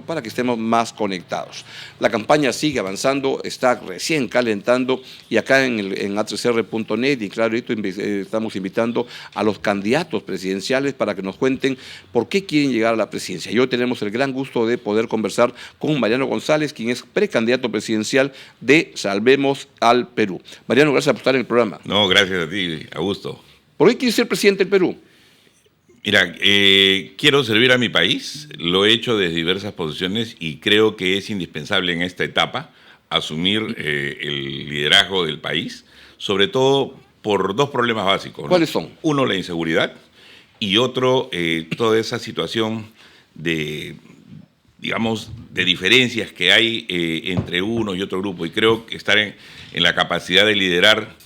para que estemos más conectados. La campaña sigue avanzando, está recién calentando y acá en a3r.net y claro, estamos invitando a los candidatos presidenciales para que nos cuenten por qué quieren llegar a la presidencia. Y hoy tenemos el gran gusto de poder conversar con Mariano González, quien es precandidato presidencial de Salvemos al Perú. Mariano, gracias por estar en el programa. No, gracias a ti, Augusto. ¿Por qué quieres ser presidente del Perú? Mira, quiero servir a mi país, lo he hecho desde diversas posiciones y creo que es indispensable en esta etapa asumir el liderazgo del país, sobre todo por dos problemas básicos, ¿no? ¿Cuáles son? Uno, la inseguridad, y otro, toda esa situación de, digamos, de diferencias que hay entre uno y otro grupo. Y creo que estar en la capacidad de liderar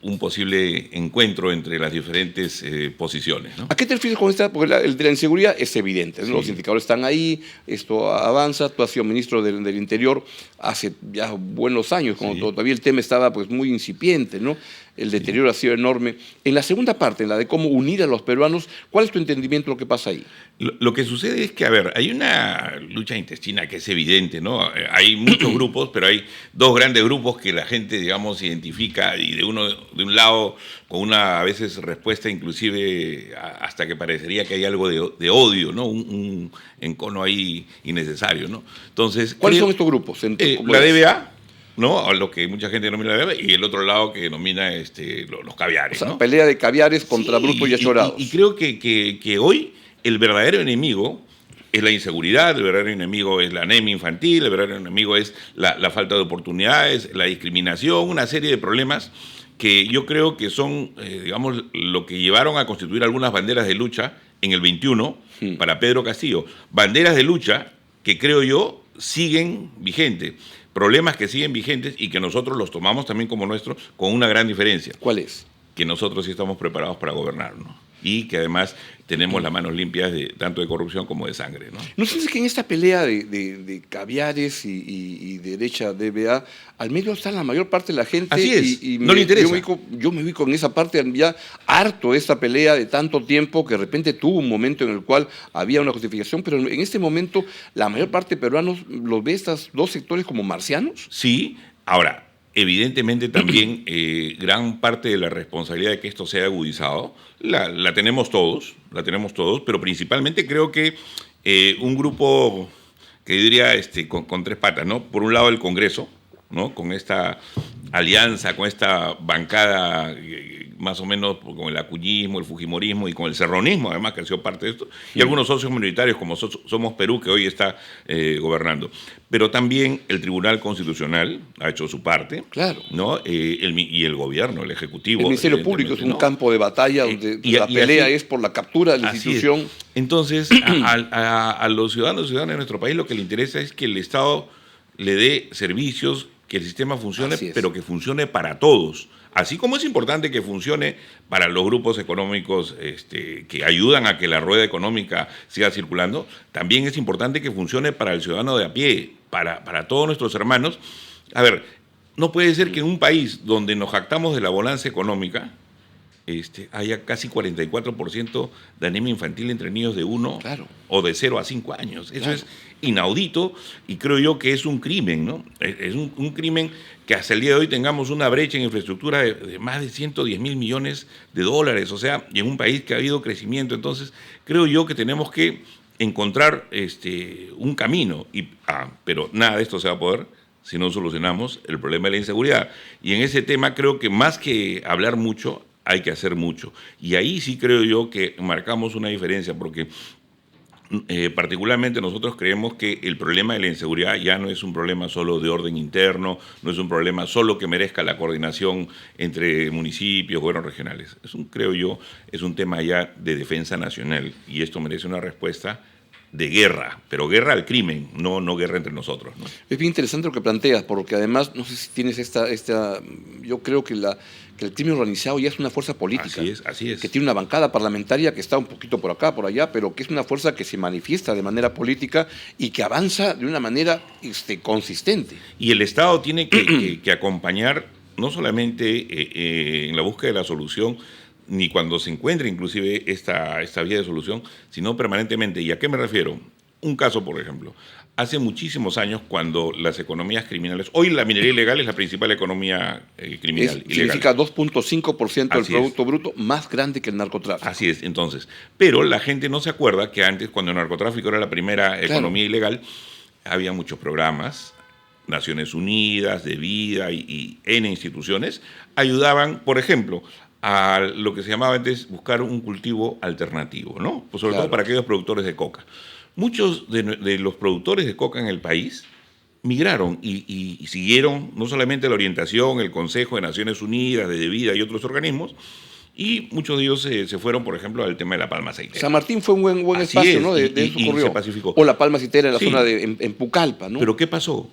un posible encuentro entre las diferentes posiciones, ¿no? ¿A qué te refieres con esta? Porque el de la inseguridad es evidente, ¿no? Sí. Los indicadores están ahí, esto avanza, tú has sido ministro del Interior hace ya buenos años, cuando sí. Todavía el tema estaba pues muy incipiente, ¿no? El deterioro ha sido enorme. En la segunda parte, en la de cómo unir a los peruanos, ¿cuál es tu entendimiento de lo que pasa ahí? Lo que sucede es que, a ver, hay una lucha intestina que es evidente, ¿no? Hay muchos grupos, pero hay dos grandes grupos que la gente, digamos, identifica y de un lado con una, a veces, respuesta inclusive hasta que parecería que hay algo de odio, ¿no? Un encono ahí innecesario, ¿no? Entonces, ¿cuáles son estos grupos? La DBA, ¿no? A lo que mucha gente denomina la DBA, y el otro lado que denomina los caviares, o sea, ¿no? Pelea de caviares contra sí, brutos y achorados. Y creo que hoy el verdadero enemigo es la inseguridad, el verdadero enemigo es la anemia infantil, el verdadero enemigo es la falta de oportunidades, la discriminación, una serie de problemas que yo creo que son, digamos, lo que llevaron a constituir algunas banderas de lucha en el 21 para Pedro Castillo. Banderas de lucha que creo yo siguen vigentes. Problemas que siguen vigentes y que nosotros los tomamos también como nuestros con una gran diferencia. ¿Cuál es? Que nosotros sí estamos preparados para gobernar, ¿no? Y que además tenemos las manos limpias tanto de corrupción como de sangre, ¿no? ¿No sientes que en esta pelea de caviares y derecha DBA, al menos está la mayor parte de la gente? Así es, no le interesa. Yo me ubico en esa parte ya harto de esta pelea de tanto tiempo que de repente tuvo un momento en el cual había una justificación, pero en este momento la mayor parte de peruanos los ve estos dos sectores como marcianos. Sí, ahora, evidentemente también gran parte de la responsabilidad de que esto sea agudizado la tenemos todos, pero principalmente creo que un grupo que yo diría con tres patas, ¿no? Por un lado el Congreso, ¿no? Con esta alianza, con esta bancada más o menos con el acuñismo, el fujimorismo y con el serronismo, además que ha sido parte de esto, y algunos socios minoritarios como Somos Perú, que hoy está gobernando. Pero también el Tribunal Constitucional ha hecho su parte, claro, ¿no? Y el gobierno, el Ejecutivo. El Ministerio Público es un campo de batalla donde la pelea es por la captura de la institución. Entonces, a los ciudadanos y ciudadanas de nuestro país lo que le interesa es que el Estado le dé servicios, que el sistema funcione, pero que funcione para todos. Así como es importante que funcione para los grupos económicos que ayudan a que la rueda económica siga circulando, también es importante que funcione para el ciudadano de a pie, para todos nuestros hermanos. A ver, no puede ser que en un país donde nos jactamos de la bonanza económica haya casi 44% de anemia infantil entre niños de 1 o de 0 a 5 años. Eso es inaudito y creo yo que es un crimen, ¿no? Es un crimen que hasta el día de hoy tengamos una brecha en infraestructura de más de 110 mil millones de dólares, o sea, y en un país que ha habido crecimiento. Entonces, creo yo que tenemos que encontrar un camino, pero nada de esto se va a poder si no solucionamos el problema de la inseguridad. Y en ese tema creo que más que hablar mucho, hay que hacer mucho. Y ahí sí creo yo que marcamos una diferencia, porque particularmente nosotros creemos que el problema de la inseguridad ya no es un problema solo de orden interno, no es un problema solo que merezca la coordinación entre municipios, gobiernos regionales. Creo yo, es un tema ya de defensa nacional y esto merece una respuesta de guerra, pero guerra al crimen, no guerra entre nosotros, ¿no? Es bien interesante lo que planteas, porque además, no sé si tienes yo creo que el crimen organizado ya es una fuerza política. Así es. Que tiene una bancada parlamentaria que está un poquito por acá, por allá, pero que es una fuerza que se manifiesta de manera política y que avanza de una manera consistente. Y el Estado tiene que acompañar no solamente en la búsqueda de la solución, ni cuando se encuentre inclusive esta vía de solución, sino permanentemente. ¿Y a qué me refiero? un caso, por ejemplo. Hace muchísimos años, cuando las economías criminales... Hoy la minería ilegal es la principal economía criminal. Significa 2.5% del Así Producto Bruto, más grande que el narcotráfico. Así es, entonces. Pero la gente no se acuerda que antes, cuando el narcotráfico era la primera economía ilegal, había muchos programas, Naciones Unidas, de vida y N instituciones, ayudaban, por ejemplo, a lo que se llamaba antes buscar un cultivo alternativo, ¿no? Pues sobre todo para aquellos productores de coca. Muchos de los productores de coca en el país migraron y siguieron no solamente la orientación, el Consejo de Naciones Unidas, de Vida y otros organismos, y muchos de ellos se fueron, por ejemplo, al tema de la palma aceitera. San Martín fue un buen espacio, ¿no? De eso ocurrió. Y se pacificó. O la palma aceitera en la zona en Pucallpa, ¿no? Pero ¿qué pasó?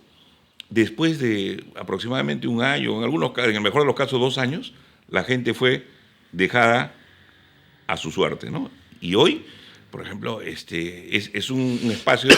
Después de aproximadamente un año, en el mejor de los casos 2 años, la gente fue dejada a su suerte, ¿no? Y hoy, por ejemplo, es un espacio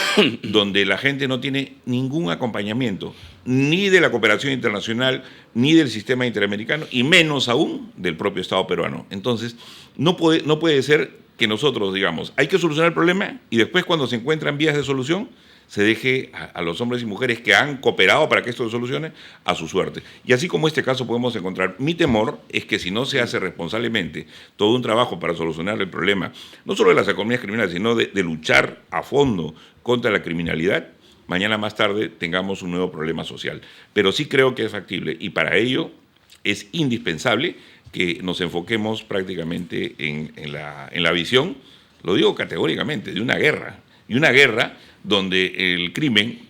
donde la gente no tiene ningún acompañamiento, ni de la cooperación internacional, ni del sistema interamericano, y menos aún del propio Estado peruano. Entonces, no puede ser que nosotros digamos, hay que solucionar el problema, y después, cuando se encuentran vías de solución, se deje a los hombres y mujeres que han cooperado para que esto se solucione a su suerte. Y así como este caso podemos encontrar, mi temor es que si no se hace responsablemente todo un trabajo para solucionar el problema, no solo de las economías criminales, sino de luchar a fondo contra la criminalidad, mañana más tarde tengamos un nuevo problema social. Pero sí creo que es factible, y para ello es indispensable que nos enfoquemos prácticamente en la visión, lo digo categóricamente, de una guerra. Y una guerra donde el crimen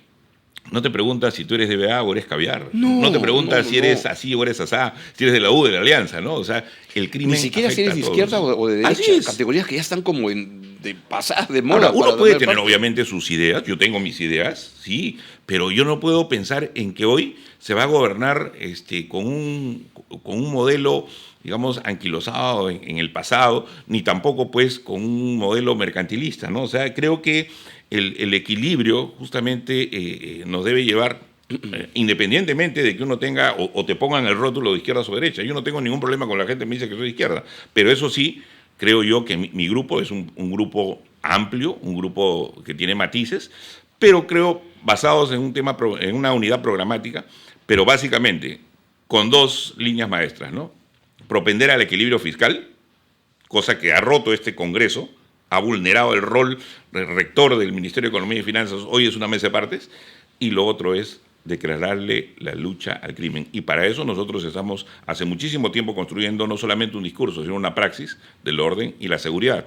no te pregunta si tú eres de BA o eres caviar. No te pregunta si eres así o eres asá, si eres de la U, de la Alianza, ¿no? O sea, el crimen. Ni siquiera si eres de izquierda o de derecha. Categorías que ya están como de pasadas de moda. Ahora, uno puede tener obviamente sus ideas. Yo tengo mis ideas, sí, pero yo no puedo pensar en que hoy se va a gobernar con un modelo, digamos, anquilosado en el pasado, ni tampoco pues con un modelo mercantilista, ¿no? O sea, creo que el equilibrio justamente nos debe llevar, independientemente de que uno tenga o te pongan el rótulo de izquierda o derecha. Yo no tengo ningún problema con la gente que me dice que soy de izquierda, pero eso sí, creo yo que mi grupo es un grupo amplio, un grupo que tiene matices, pero creo basados en en una unidad programática, pero básicamente con 2 líneas maestras, ¿no? Propender al equilibrio fiscal, cosa que ha roto este Congreso, ha vulnerado el rol rector del Ministerio de Economía y Finanzas, hoy es una mesa de partes, y lo otro es declararle la lucha al crimen. Y para eso nosotros estamos hace muchísimo tiempo construyendo no solamente un discurso, sino una praxis del orden y la seguridad,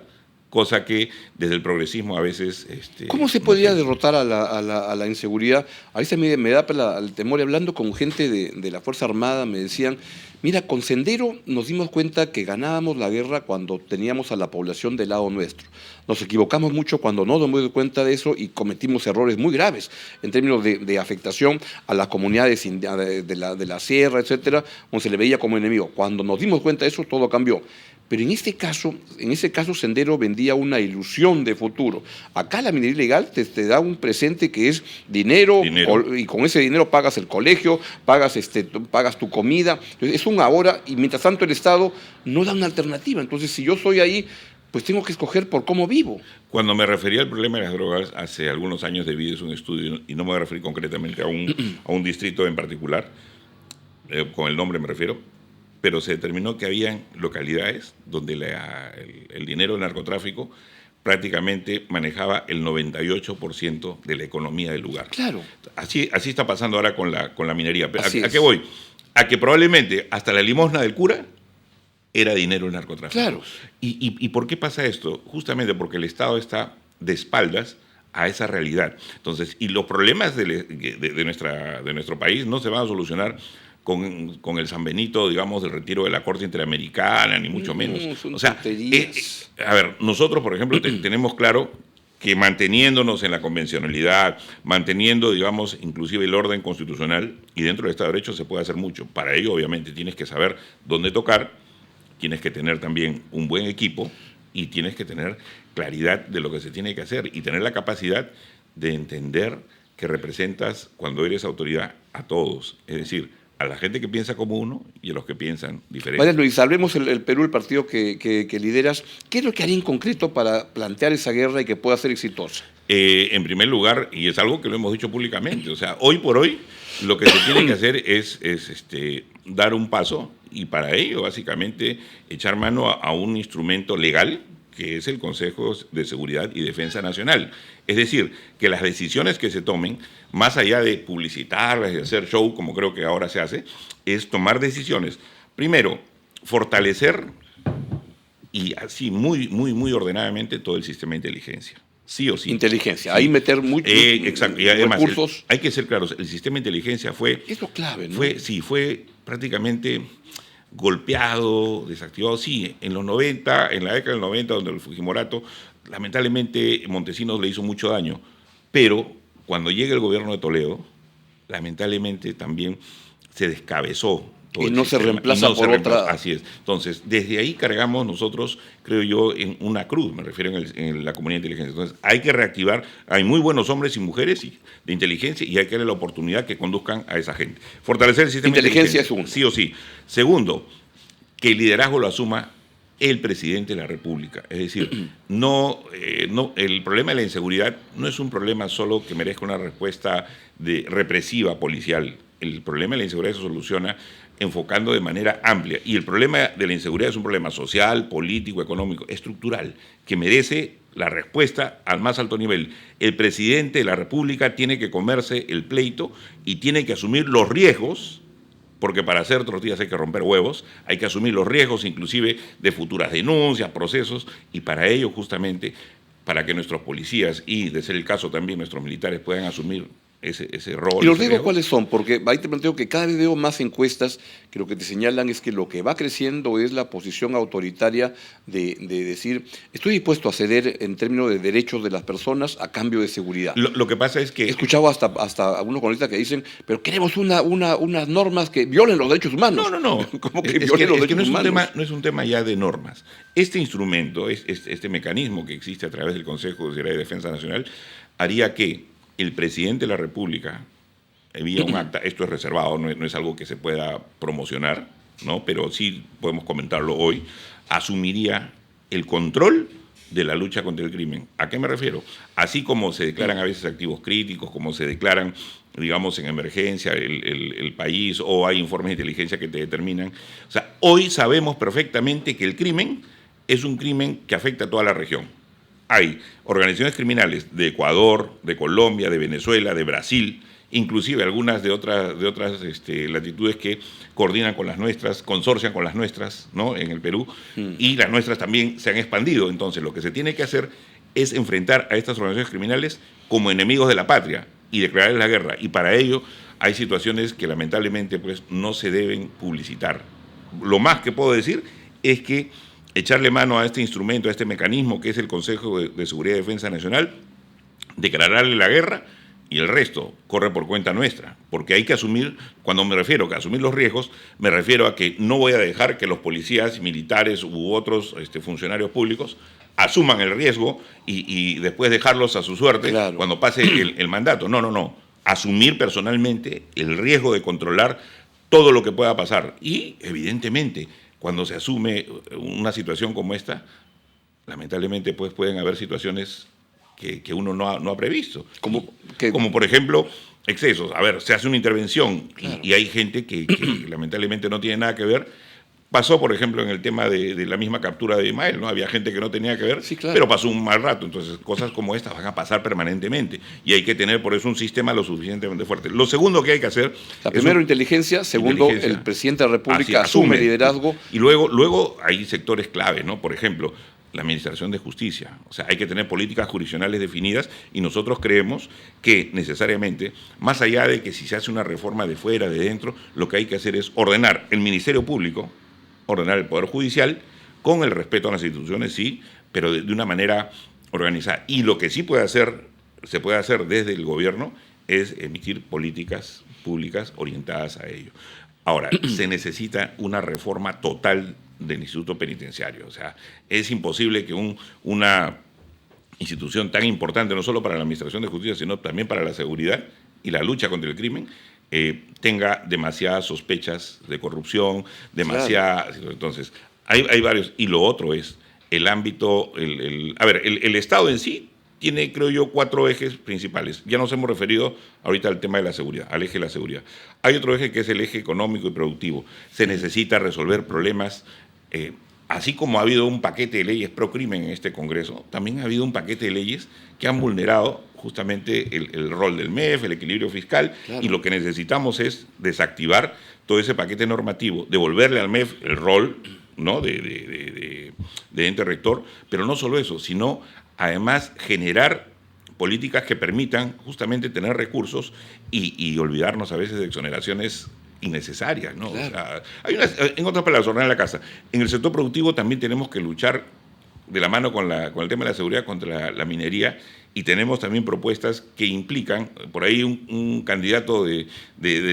cosa que desde el progresismo a veces... ¿Cómo se podría derrotar a la inseguridad? A veces me da el temor, hablando con gente de la Fuerza Armada, me decían, mira, con Sendero nos dimos cuenta que ganábamos la guerra cuando teníamos a la población del lado nuestro. Nos equivocamos mucho cuando no nos dimos cuenta de eso y cometimos errores muy graves en términos de afectación a las comunidades de la sierra, etcétera, donde se le veía como enemigo. Cuando nos dimos cuenta de eso, todo cambió. Pero en ese caso Sendero vendía una ilusión de futuro. Acá la minería ilegal te da un presente que es dinero. Y con ese dinero pagas el colegio, pagas tu comida. Es un ahora, y mientras tanto el Estado no da una alternativa. Entonces, si yo soy ahí, pues tengo que escoger por cómo vivo. Cuando me refería al problema de las drogas, hace algunos años debí hacer un estudio, y no me voy a referir concretamente a un distrito en particular, con el nombre me refiero, pero se determinó que habían localidades donde el dinero del narcotráfico prácticamente manejaba el 98% de la economía del lugar. Claro. Así está pasando ahora con la minería. ¿A qué voy? A que probablemente hasta la limosna del cura era dinero del narcotráfico. Claro. ¿Y por qué pasa esto? Justamente porque el Estado está de espaldas a esa realidad. Entonces, y los problemas de nuestro país no se van a solucionar con el San Benito, digamos, del retiro de la Corte Interamericana, ni mucho menos. O sea, a ver, nosotros, por ejemplo, tenemos claro que manteniéndonos en la convencionalidad, manteniendo, digamos, inclusive el orden constitucional y dentro del Estado de Derecho se puede hacer mucho. Para ello, obviamente, tienes que saber dónde tocar, tienes que tener también un buen equipo y tienes que tener claridad de lo que se tiene que hacer y tener la capacidad de entender que representas, cuando eres autoridad, a todos. Es decir, a la gente que piensa como uno y a los que piensan diferente. Mariano, y salvemos el Perú, el partido que lideras. ¿Qué es lo que haría en concreto para plantear esa guerra y que pueda ser exitosa? En primer lugar, y es algo que lo hemos dicho públicamente, o sea, hoy por hoy lo que se tiene que hacer es dar un paso, y para ello básicamente echar mano a un instrumento legal que es el Consejo de Seguridad y Defensa Nacional. Es decir, que las decisiones que se tomen, más allá de publicitarlas y de hacer show, como creo que ahora se hace, es tomar decisiones. Primero, fortalecer, y así muy ordenadamente, todo el sistema de inteligencia. Sí o sí. Inteligencia, sí. Ahí meter muchos exacto. Y además, recursos. Hay que ser claros, el sistema de inteligencia fue... Es lo clave, ¿no? Fue prácticamente golpeado, desactivado, sí, en los 90, en la década del 90, donde el Fujimorato, lamentablemente Montesinos le hizo mucho daño, pero cuando llega el gobierno de Toledo, lamentablemente también se descabezó todo y no se reemplaza por otra. Así es. Entonces, desde ahí cargamos nosotros, creo yo, en una cruz, me refiero en la comunidad de inteligencia. Entonces, hay que reactivar, hay muy buenos hombres y mujeres de inteligencia y hay que darle la oportunidad que conduzcan a esa gente. Fortalecer el sistema de inteligencia. Es uno. Sí o sí. Segundo, que el liderazgo lo asuma el presidente de la República. Es decir, el problema de la inseguridad no es un problema solo que merezca una respuesta represiva policial. El problema de la inseguridad se soluciona enfocando de manera amplia. Y el problema de la inseguridad es un problema social, político, económico, estructural, que merece la respuesta al más alto nivel. El presidente de la República tiene que comerse el pleito y tiene que asumir los riesgos, porque para hacer tortillas hay que romper huevos, hay que asumir los riesgos inclusive de futuras denuncias, procesos, y para ello justamente, para que nuestros policías y, de ser el caso también, nuestros militares puedan asumir ese rol. ¿Y los riesgos cuáles son? Porque ahí te planteo que cada vez veo más encuestas que lo que te señalan es que lo que va creciendo es la posición autoritaria de decir, estoy dispuesto a ceder en términos de derechos de las personas a cambio de seguridad. Lo que pasa es que... He escuchado hasta algunos economistas que dicen, pero queremos unas normas que violen los derechos humanos. No. ¿Cómo que violen los derechos humanos? No es un tema ya de normas. Este instrumento, este mecanismo que existe a través del Consejo de Seguridad y Defensa Nacional, haría que el presidente de la República envía un acta, esto es reservado, no es algo que se pueda promocionar, ¿no? Pero sí podemos comentarlo hoy, asumiría el control de la lucha contra el crimen. ¿A qué me refiero? Así como se declaran a veces activos críticos, como se declaran, digamos, en emergencia el país, o hay informes de inteligencia que te determinan. O sea, hoy sabemos perfectamente que el crimen es un crimen que afecta a toda la región. Hay organizaciones criminales de Ecuador, de Colombia, de Venezuela, de Brasil, inclusive algunas de otras latitudes que coordinan con las nuestras, consorcian con las nuestras, ¿no?, en el Perú, y las nuestras también se han expandido. Entonces, lo que se tiene que hacer es enfrentar a estas organizaciones criminales como enemigos de la patria y declararles la guerra. Y para ello hay situaciones que lamentablemente pues, no se deben publicitar. Lo más que puedo decir es que echarle mano a este instrumento, a este mecanismo que es el Consejo de Seguridad y Defensa Nacional, declararle la guerra, y el resto corre por cuenta nuestra, porque hay que asumir, cuando me refiero a asumir los riesgos, me refiero a que no voy a dejar que los policías, militares u otros funcionarios públicos asuman el riesgo y después dejarlos a su suerte, claro, cuando pase el mandato. No. Asumir personalmente el riesgo de controlar todo lo que pueda pasar. Y, evidentemente, cuando se asume una situación como esta, lamentablemente pues, pueden haber situaciones que uno no ha previsto. Como por ejemplo, excesos. A ver, se hace una intervención, claro, y hay gente que lamentablemente no tiene nada que ver. Pasó, por ejemplo, en el tema de la misma captura de Ismael, ¿no? Había gente que no tenía que ver, sí, claro, pero pasó un mal rato. Entonces, cosas como estas van a pasar permanentemente. Y hay que tener, por eso, un sistema lo suficientemente fuerte. Lo segundo que hay que hacer... Primero, inteligencia. Segundo, el presidente de la República asume liderazgo. Y luego hay sectores clave, ¿no? Por ejemplo, la administración de justicia. O sea, hay que tener políticas jurisdiccionales definidas y nosotros creemos que necesariamente, más allá de que si se hace una reforma de fuera, de dentro, lo que hay que hacer es ordenar el Ministerio Público, ordenar el Poder Judicial, con el respeto a las instituciones, sí, pero de una manera organizada. Y lo que sí se puede hacer desde el gobierno es emitir políticas públicas orientadas a ello. Ahora, se necesita una reforma total del Instituto Penitenciario. O sea, es imposible que una institución tan importante, no solo para la administración de justicia, sino también para la seguridad y la lucha contra el crimen, tenga demasiadas sospechas de corrupción, demasiadas... Claro. Entonces, hay varios. Y lo otro es el ámbito... el Estado en sí tiene, creo yo, 4 ejes principales. Ya nos hemos referido ahorita al tema de la seguridad, al eje de la seguridad. Hay otro eje que es el eje económico y productivo. Se necesita resolver problemas... así como ha habido un paquete de leyes pro crimen en este Congreso, también ha habido un paquete de leyes que han vulnerado justamente el rol del MEF, el equilibrio fiscal, claro. Y lo que necesitamos es desactivar todo ese paquete normativo, devolverle al MEF el rol, ¿no?, de ente rector, pero no solo eso, sino además generar políticas que permitan justamente tener recursos y olvidarnos a veces de exoneraciones innecesarias, ¿no? Claro. O sea, en otras palabras, ordenar la casa. En el sector productivo también tenemos que luchar de la mano con el tema de la seguridad contra la minería, y tenemos también propuestas que implican, por ahí un candidato de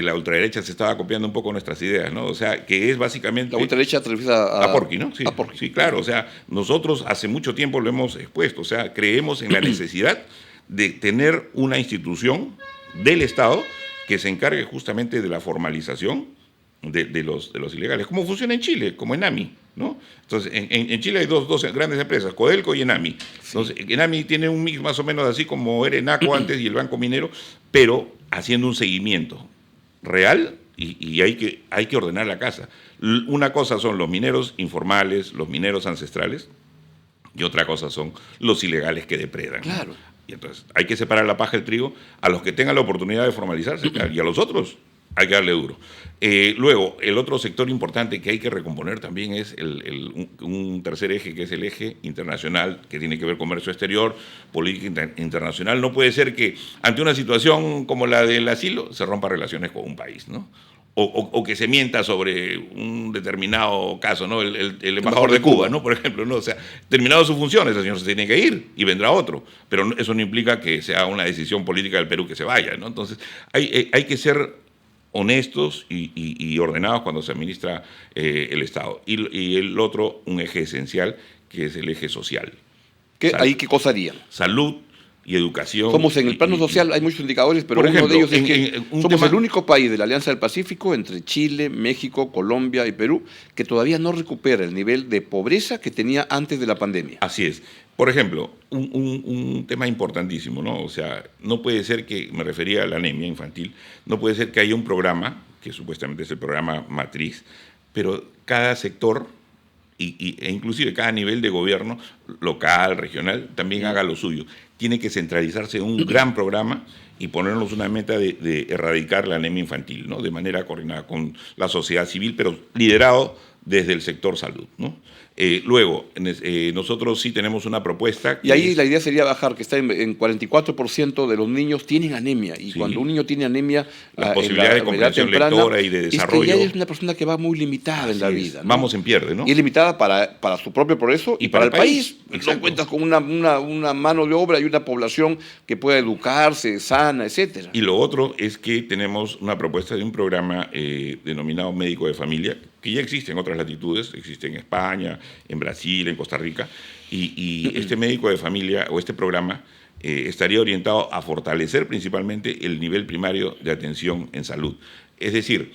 la ultraderecha se estaba copiando un poco nuestras ideas, ¿no? O sea, que es básicamente... La ultraderecha te refieres a Porqui, ¿no? Sí, a Porqui. Sí, claro. O sea, nosotros hace mucho tiempo lo hemos expuesto. O sea, creemos en la necesidad de tener una institución del Estado que se encargue justamente de la formalización de los ilegales. ¿Cómo funciona en Chile? Como ENAMI, ¿no? Entonces, en Chile hay dos grandes empresas, Codelco y ENAMI. Entonces, ENAMI tiene un mix más o menos así como era ENACO antes y el Banco Minero, pero haciendo un seguimiento real, y hay que ordenar la casa. Una cosa son los mineros informales, los mineros ancestrales, y otra cosa son los ilegales que depredan. Claro. Y entonces hay que separar la paja del trigo a los que tengan la oportunidad de formalizarse, y a los otros hay que darle duro. Luego, el otro sector importante que hay que recomponer también es un tercer eje, que es el eje internacional, que tiene que ver con comercio exterior, política internacional. No puede ser que ante una situación como la del asilo se rompan relaciones con un país, ¿no? O que se mienta sobre un determinado caso, ¿no? El embajador de Cuba, ¿no? Por ejemplo, ¿no? O sea, terminado su función, ese señor se tiene que ir y vendrá otro. Pero eso no implica que sea una decisión política del Perú que se vaya, ¿no? Entonces, hay que ser honestos y ordenados cuando se administra el Estado. Y el otro, un eje esencial, que es el eje social. ¿Ahí qué cosa harían? Salud y educación. Somos en el plano social, hay muchos indicadores, pero uno de ellos es que somos el único país de la Alianza del Pacífico, entre Chile, México, Colombia y Perú, que todavía no recupera el nivel de pobreza que tenía antes de la pandemia. Así es. Por ejemplo, un tema importantísimo, ¿no? O sea, no puede ser que, me refería a la anemia infantil, no puede ser que haya un programa, que supuestamente es el programa matriz, pero cada sector e inclusive cada nivel de gobierno, local, regional, también haga lo suyo. Tiene que centralizarse en un gran programa y ponernos una meta de erradicar la anemia infantil, ¿no? De manera coordinada con la sociedad civil, pero liderado desde el sector salud, ¿no? Luego, nosotros sí tenemos una propuesta. Y ahí la idea sería bajar, que está en 44% de los niños tienen anemia. Y sí, cuando un niño tiene anemia, la posibilidad de comprensión lectora y de desarrollo. Es que ya es una persona que va muy limitada en la vida, ¿no? Vamos en pierde, ¿no? Y es limitada para su propio progreso y para el país. No cuentas con una mano de obra y una población que pueda educarse, sana, etcétera. Y lo otro es que tenemos una propuesta de un programa denominado Médico de Familia, que ya existe en otras latitudes, existe en España, en Brasil, en Costa Rica, y este médico de familia o este programa estaría orientado a fortalecer principalmente el nivel primario de atención en salud. Es decir,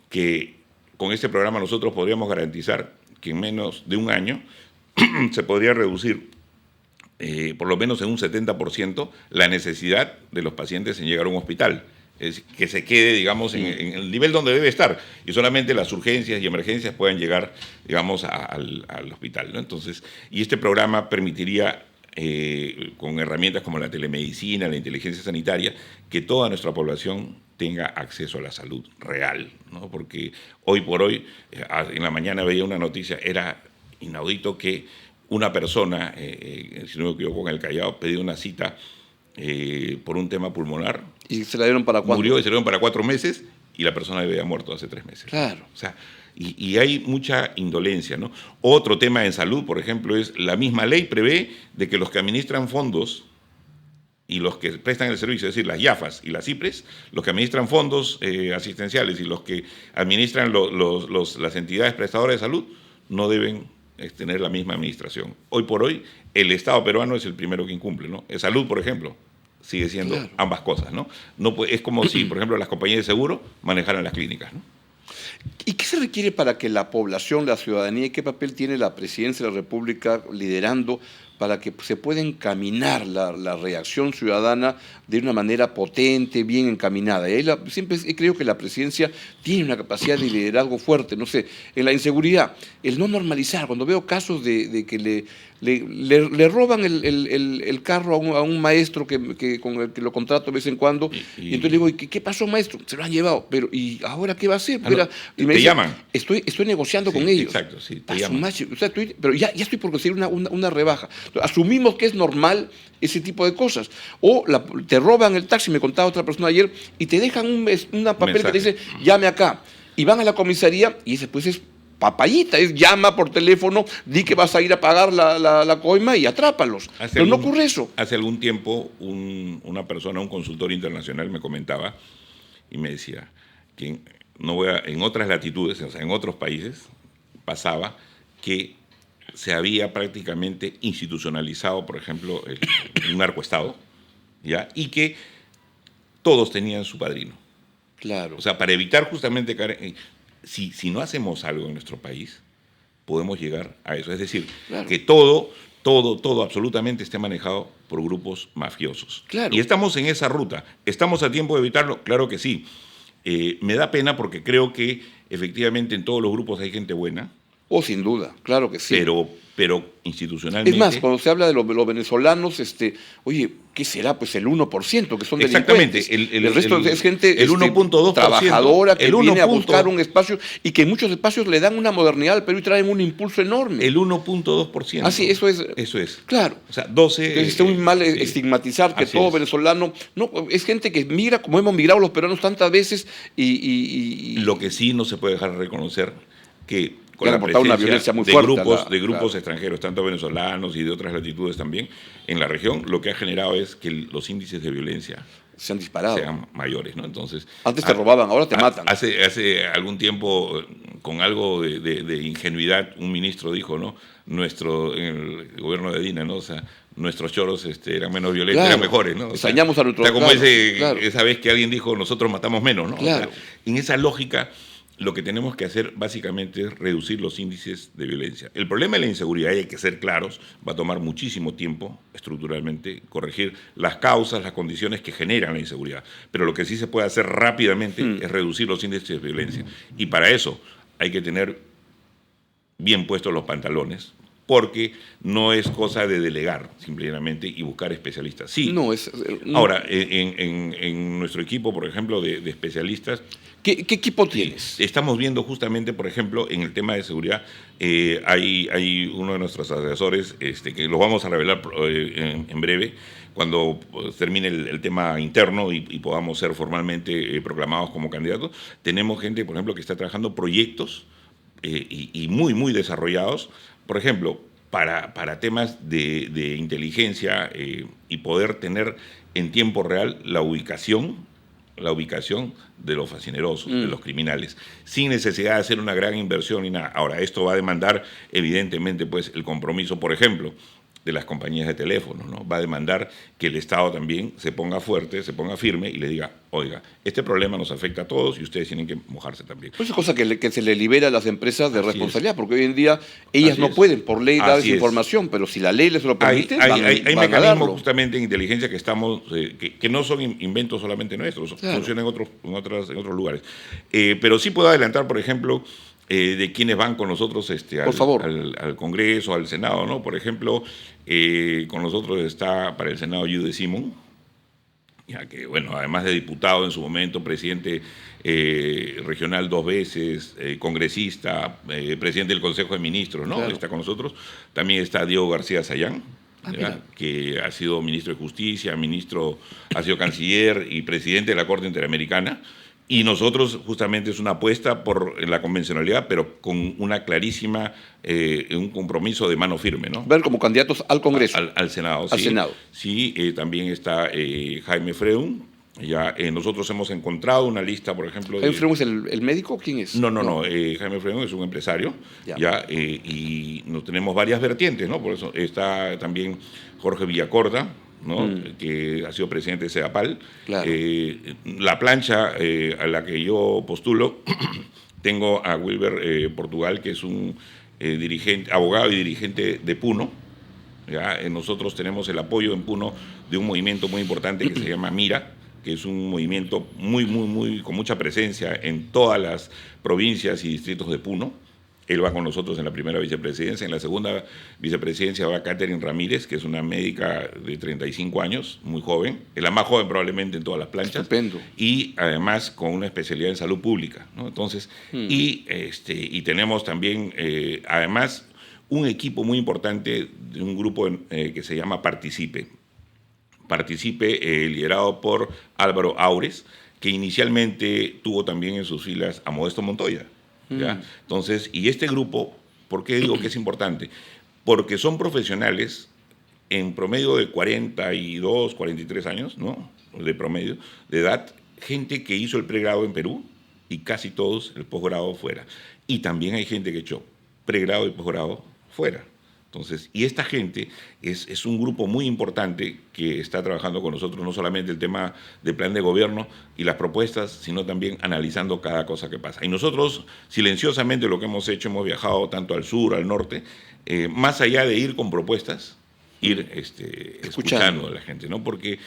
que con este programa nosotros podríamos garantizar que en menos de un año se podría reducir por lo menos en un 70% la necesidad de los pacientes en llegar a un hospital. Es que se quede, digamos, en el nivel donde debe estar y solamente las urgencias y emergencias puedan llegar, digamos, al hospital, ¿no? Entonces, y este programa permitiría, con herramientas como la telemedicina, la inteligencia sanitaria, que toda nuestra población tenga acceso a la salud real, ¿no? Porque hoy por hoy, en la mañana veía una noticia, era inaudito que una persona, si no me equivoco, en el Callao, pedía una cita por un tema pulmonar. ¿Y se la dieron para cuándo? Murió y se la dieron para 4 meses y la persona había muerto hace 3 meses. Claro. O sea, y hay mucha indolencia, ¿no? Otro tema en salud, por ejemplo, es la misma ley prevé de que los que administran fondos y los que prestan el servicio, es decir, las IAFAS y las IPRES, los que administran fondos asistenciales y los que administran las entidades prestadoras de salud, no deben tener la misma administración. Hoy por hoy, el Estado peruano es el primero que incumple, ¿no? En salud, por ejemplo, sigue siendo Claro. ambas cosas, ¿no? Es como si, por ejemplo, las compañías de seguro manejaran las clínicas, ¿no? ¿Y qué se requiere para que la población, la ciudadanía, y qué papel tiene la presidencia de la República liderando para que se pueda encaminar la reacción ciudadana de una manera potente, bien encaminada? Y ahí siempre creo que la presidencia tiene una capacidad de liderazgo fuerte, no sé, en la inseguridad, el no normalizar, cuando veo casos de que le roban el carro a un maestro con el que lo contrato de vez en cuando, y entonces le digo, ¿qué pasó, maestro? Se lo han llevado, pero ¿y ahora qué va a hacer? Y me te dice, llaman. Estoy negociando Sí, con ellos. exacto, sí, te Ah, llaman. o sea, pero ya estoy por conseguir una rebaja. Entonces, asumimos que es normal ese tipo de cosas. O te roban el taxi, me contaba otra persona ayer, y te dejan una papel que te dice, llame acá. Y van a la comisaría, y ese pues es papayita, es llama por teléfono, di que vas a ir a pagar la coima y atrápalos. Pero no ocurre eso. Hace algún tiempo una persona, un consultor internacional me comentaba y me decía que en otras latitudes, o sea, en otros países, pasaba que se había prácticamente institucionalizado, por ejemplo, un narcoestado, ¿ya? Y que todos tenían su padrino. Claro. O sea, para evitar justamente caer... Si no hacemos algo en nuestro país, podemos llegar a eso. Es decir, claro, que todo absolutamente esté manejado por grupos mafiosos. Claro. Y estamos en esa ruta. ¿Estamos a tiempo de evitarlo? Claro que sí. Me da pena porque creo que efectivamente en todos los grupos hay gente buena. Sin duda, claro que sí. Pero institucionalmente... Es más, cuando se habla de los venezolanos, oye, ¿qué será? Pues el 1% que son delincuentes. Exactamente. El resto es gente el 1.2%, trabajadora que viene a punto, buscar un espacio y que en muchos espacios le dan una modernidad al Perú y traen un impulso enorme. El 1.2%. Ah, sí, eso es. Eso es. Claro. O sea, 12... Entonces está muy mal estigmatizar que todo venezolano... No, es gente que migra como hemos migrado los peruanos tantas veces y... Lo que sí no se puede dejar de reconocer que con la presencia una violencia muy fuerte de grupos extranjeros, tanto venezolanos y de otras latitudes también, en la región, lo que ha generado es que los índices de violencia se han disparado. Sean mayores, ¿no? Entonces, antes te robaban, ahora te matan. Hace algún tiempo, con algo de ingenuidad, un ministro dijo, ¿no? En el gobierno de Dina, ¿no? O sea, nuestros choros eran menos violentos, eran mejores, ¿no? Extrañamos a nuestros... como esa vez que alguien dijo, nosotros matamos menos, ¿no? Claro. O sea, en esa lógica... Lo que tenemos que hacer básicamente es reducir los índices de violencia. El problema de la inseguridad, y hay que ser claros, va a tomar muchísimo tiempo estructuralmente corregir las causas, las condiciones que generan la inseguridad. Pero lo que sí se puede hacer rápidamente es reducir los índices de violencia. Y para eso hay que tener bien puestos los pantalones, porque no es cosa de delegar simplemente y buscar especialistas. Sí. Ahora, en nuestro equipo, por ejemplo, de especialistas... ¿Qué equipo tienes? Estamos viendo justamente, por ejemplo, en el tema de seguridad, hay uno de nuestros asesores, que lo vamos a revelar en breve, cuando termine el tema interno y podamos ser formalmente proclamados como candidatos. Tenemos gente, por ejemplo, que está trabajando proyectos y muy, muy desarrollados, por ejemplo, para temas de inteligencia y poder tener en tiempo real la ubicación de los fascinerosos, de los criminales, sin necesidad de hacer una gran inversión ni nada. Ahora, esto va a demandar, evidentemente, pues, el compromiso, por ejemplo, de las compañías de teléfonos, ¿no? Va a demandar que el Estado también se ponga fuerte, se ponga firme y le diga, oiga, este problema nos afecta a todos y ustedes tienen que mojarse también. Pues es cosa que se le libera a las empresas de responsabilidad, porque hoy en día ellas no pueden por ley dar esa información, pero si la ley les lo permite, hay mecanismos justamente en inteligencia que estamos, que no son inventos solamente nuestros, funcionan en otros lugares. Pero sí puedo adelantar, por ejemplo, de quienes van con nosotros al Congreso, al Senado, ¿no? Por ejemplo, con nosotros está para el Senado Jude Simon, ya que, bueno, además de diputado en su momento, presidente regional 2 veces, congresista, presidente del Consejo de Ministros, ¿no? Claro. Está con nosotros. También está Diego García Sayán, que ha sido ministro de Justicia, ha sido canciller y presidente de la Corte Interamericana. Y nosotros justamente es una apuesta por la convencionalidad, pero con una clarísima, un compromiso de mano firme, ¿no? Ver como candidatos al Congreso. Al Senado, al Senado. Sí, también está Jaime Freun. Ya, nosotros hemos encontrado una lista, por ejemplo... ¿Jaime Freun es el médico? ¿Quién es? No. Jaime Freun es un empresario, y tenemos varias vertientes, ¿no? Por eso está también Jorge Villacorda, ¿no? Que ha sido presidente de CEDAPAL. Claro. La plancha a la que yo postulo, tengo a Wilber Portugal, que es un dirigente, abogado y dirigente de Puno. ¿Ya? Nosotros tenemos el apoyo en Puno de un movimiento muy importante que se llama Mira, que es un movimiento con mucha presencia en todas las provincias y distritos de Puno. Él va con nosotros en la primera vicepresidencia. En la segunda vicepresidencia va Catherine Ramírez, que es una médica de 35 años, muy joven. Es la más joven probablemente en todas las planchas. Estupendo. Y además con una especialidad en salud pública, ¿no? Entonces, y tenemos también, además, un equipo muy importante de un grupo que se llama Participe. Participe, liderado por Álvaro Aures, que inicialmente tuvo también en sus filas a Modesto Montoya. ¿Ya? Entonces, y este grupo, ¿por qué digo que es importante? Porque son profesionales en promedio de 42, 43 años, ¿no? De promedio, de edad, gente que hizo el pregrado en Perú y casi todos el posgrado fuera. Y también hay gente que ha hecho pregrado y posgrado fuera. Entonces, y esta gente es un grupo muy importante que está trabajando con nosotros, no solamente el tema del plan de gobierno y las propuestas, sino también analizando cada cosa que pasa. Y nosotros, silenciosamente, lo que hemos hecho, hemos viajado tanto al sur, al norte, más allá de ir con propuestas, ir escuchando a la gente, ¿no? Porque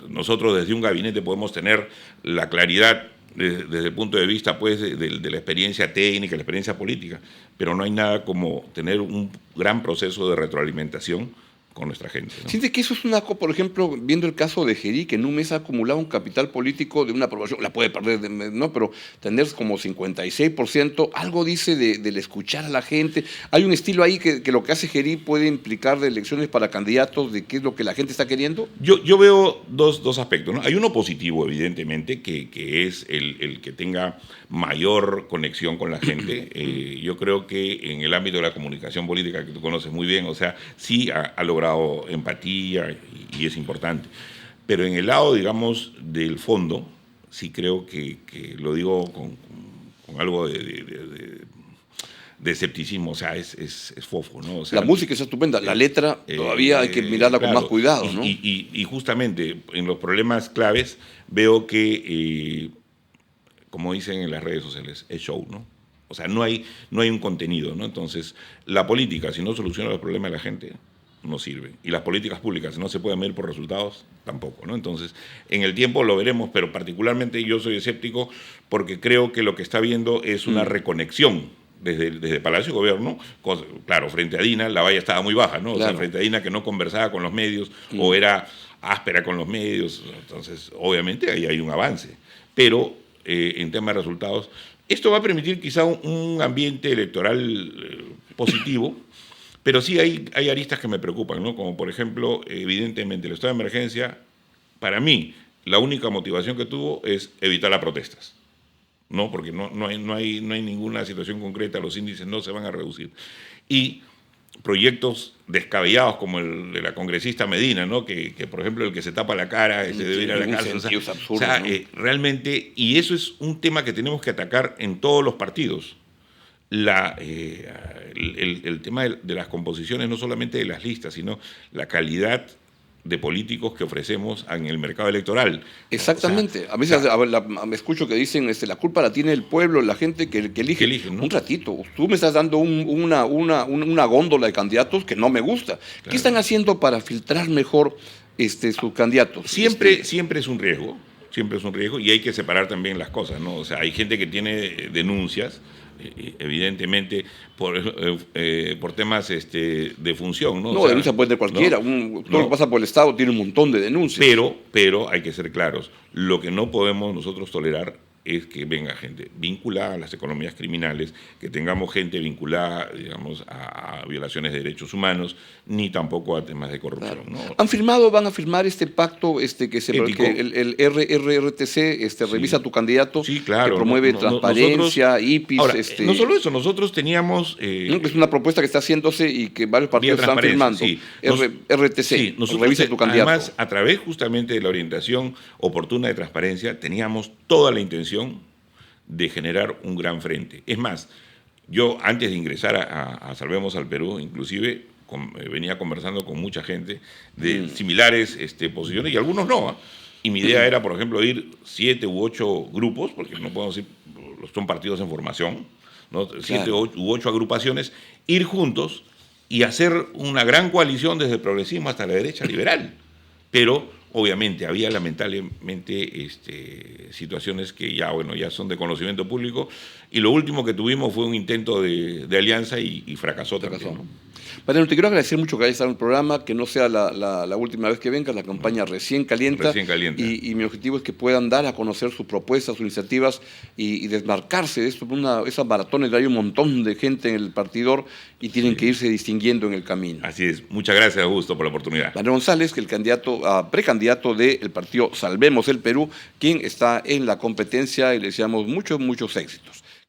nosotros desde un gabinete podemos tener la claridad desde el punto de vista pues, de la experiencia técnica, la experiencia política, pero no hay nada como tener un gran proceso de retroalimentación con nuestra gente, ¿no? ¿Siente que eso es una cosa, por ejemplo, viendo el caso de Gerí, que en un mes ha acumulado un capital político de una aprobación, la puede perder, ¿no? Pero tener como 56%, algo dice del escuchar a la gente? Hay un estilo ahí que lo que hace Gerí puede implicar de elecciones para candidatos, de qué es lo que la gente está queriendo. Yo veo dos aspectos, ¿no? Hay uno positivo, evidentemente, que es el que tenga mayor conexión con la gente. Yo creo que en el ámbito de la comunicación política, que tú conoces muy bien, o sea, sí ha logrado empatía y es importante. Pero en el lado, digamos, del fondo, sí creo que lo digo con algo de escepticismo, o sea, es fofo, ¿no? O sea, la música es estupenda, la letra todavía hay que mirarla con más cuidado, ¿no? Y justamente en los problemas claves veo que, como dicen en las redes sociales, es show, ¿no? O sea, no hay un contenido, ¿no? Entonces, la política, si no soluciona los problemas de la gente, no sirve. Y las políticas públicas, si no se pueden medir por resultados, tampoco, ¿no? Entonces, en el tiempo lo veremos, pero particularmente yo soy escéptico porque creo que lo que está viendo es una reconexión desde Palacio de Gobierno. Claro, frente a Dina, la valla estaba muy baja, ¿no? Claro. O sea, frente a Dina, que no conversaba con los medios o era áspera con los medios. Entonces, obviamente, ahí hay un avance. Pero, en tema de resultados, esto va a permitir quizá un ambiente electoral positivo. Pero sí hay aristas que me preocupan, ¿no? Como por ejemplo, evidentemente, el estado de emergencia, para mí, la única motivación que tuvo es evitar las protestas, ¿no? Porque no hay ninguna situación concreta, los índices no se van a reducir. Y proyectos descabellados como el de la congresista Medina, ¿no? Que por ejemplo, el que se tapa la cara debe ir a la cárcel. O sea, ¿no? Realmente, y eso es un tema que tenemos que atacar en todos los partidos. El tema de las composiciones, no solamente de las listas, sino la calidad de políticos que ofrecemos en el mercado electoral. Exactamente. O sea, a veces me escucho que dicen la culpa la tiene el pueblo, la gente que elige. ¿No? Un ratito, tú me estás dando una góndola de candidatos que no me gusta. Claro. ¿Qué están haciendo para filtrar mejor sus candidatos? Siempre es un riesgo, y hay que separar también las cosas, ¿no? O sea, hay gente que tiene denuncias, evidentemente por temas de función, ¿no? No, denuncia puede de cualquiera, ¿no? Todo lo que pasa por el Estado tiene un montón de denuncias. Pero hay que ser claros, lo que no podemos nosotros tolerar es que venga gente vinculada a las economías criminales, que tengamos gente vinculada, digamos, a violaciones de derechos humanos, ni tampoco a temas de corrupción. Claro. ¿No? Van a firmar este pacto que el RRTC revisa tu candidato, sí, claro, que promueve transparencia, IPIS? Ahora, no solo eso, nosotros teníamos... es una propuesta que está haciéndose y que varios partidos están firmando. Sí. RTC, sí, revisa tu candidato. Además, a través justamente de la orientación oportuna de transparencia, teníamos toda la intención de generar un gran frente. Es más, yo antes de ingresar a Salvemos al Perú, inclusive venía conversando con mucha gente de similares posiciones y algunos no. Y mi idea era, por ejemplo, ir 7 u 8 grupos, porque no podemos decir, son partidos en formación, ¿no? 7 u 8 agrupaciones, ir juntos y hacer una gran coalición desde el progresismo hasta la derecha liberal. Pero obviamente había lamentablemente situaciones que ya son de conocimiento público, y lo último que tuvimos fue un intento de alianza y fracasó también, ¿no? Mariano, te quiero agradecer mucho que hayas estado en el programa, que no sea la última vez que vengas, la campaña recién calienta. Y mi objetivo es que puedan dar a conocer sus propuestas, sus iniciativas y desmarcarse de esto. Esas maratones, hay un montón de gente en el partidor y tienen que irse distinguiendo en el camino. Así es. Muchas gracias, Augusto, por la oportunidad. Mariano González, que el precandidato del partido Salvemos el Perú, quien está en la competencia, y le deseamos muchos éxitos.